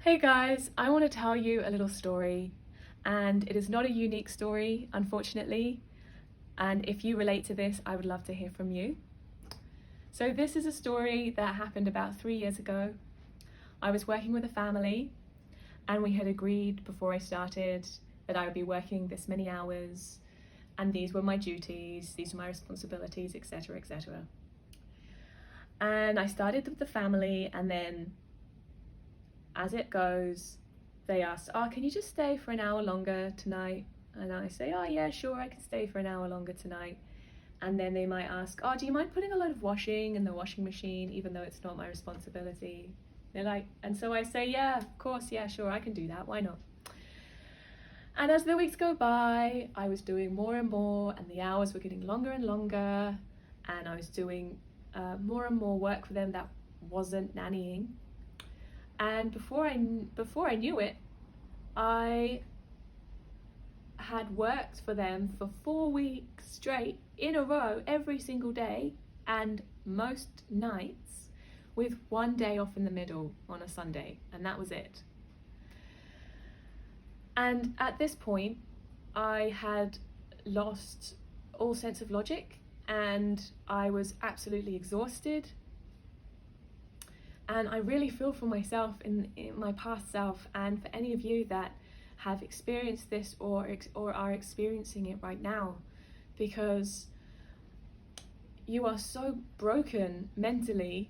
Hey guys, I want to tell you a little story, and it is not a unique story, unfortunately. And if you relate to this, I would love to hear from you. So, this is a story that happened about 3 years ago. I was working with a family, and we had agreed before I started that I would be working this many hours, and these were my duties, these were my responsibilities, etc. etc. And I started with the family, and then as it goes, they asked, "Oh, can you just stay for an hour longer tonight?" And I say, "Oh, yeah, sure, I can stay for an hour longer tonight." And then they might ask, "Oh, do you mind putting a load of washing in the washing machine, even though it's not my responsibility?" They're like, and so I say, "Yeah, of course, yeah, sure, I can do that. Why not?" And as the weeks go by, I was doing more and more, and the hours were getting longer and longer, and I was doing more and more work for them that wasn't nannying. And before I knew it, I had worked for them for 4 weeks straight in a row, every single day, and most nights, with one day off in the middle on a Sunday, and that was it. And at this point, I had lost all sense of logic, and I was absolutely exhausted. And I really feel for myself in my past self, and for any of you that have experienced this or are experiencing it right now, because you are so broken mentally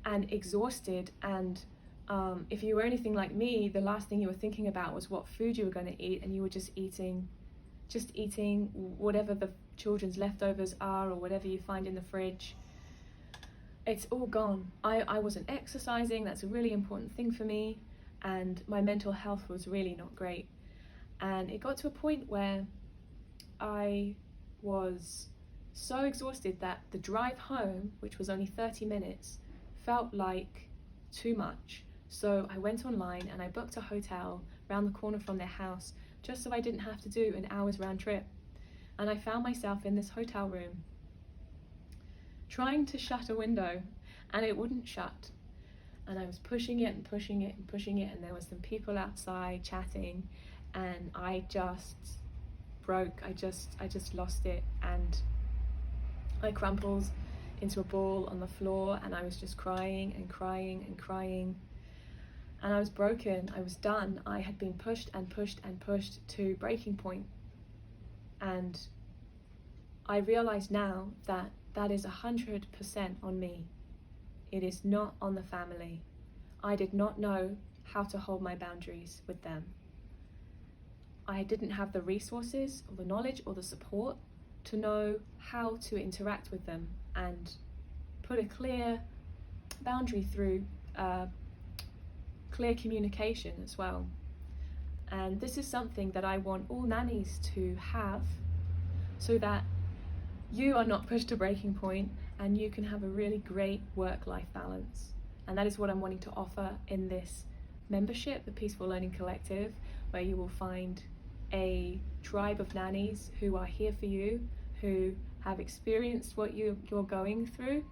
and exhausted. And if you were anything like me, the last thing you were thinking about was what food you were going to eat, and you were just eating whatever the children's leftovers are or whatever you find in the fridge. It's all gone. I wasn't exercising, that's a really important thing for me, and my mental health was really not great. And it got to a point where I was so exhausted that the drive home, which was only 30 minutes, felt like too much. So I went online and I booked a hotel around the corner from their house, just so I didn't have to do an hour's round trip. And I found myself in this hotel room trying to shut a window, and it wouldn't shut. And I was pushing it and pushing it and pushing it, and there was some people outside chatting, and I just broke. I just lost it, and I crumpled into a ball on the floor, and I was just crying and crying and crying. And I was broken. I was done. I had been pushed and pushed and pushed to breaking point. And I realize now that that is 100% on me. It is not on the family. I did not know how to hold my boundaries with them. I didn't have the resources or the knowledge or the support to know how to interact with them and put a clear boundary through clear communication as well. And this is something that I want all nannies to have, so that you are not pushed to breaking point and you can have a really great work-life balance. And that is what I'm wanting to offer in this membership, the Peaceful Learning Collective, where you will find a tribe of nannies who are here for you, who have experienced what you're going through,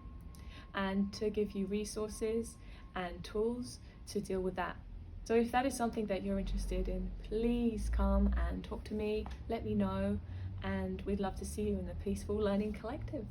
and to give you resources and tools to deal with that. So if that is something that you're interested in, please come and talk to me, let me know, and we'd love to see you in the Peaceful Learning Collective.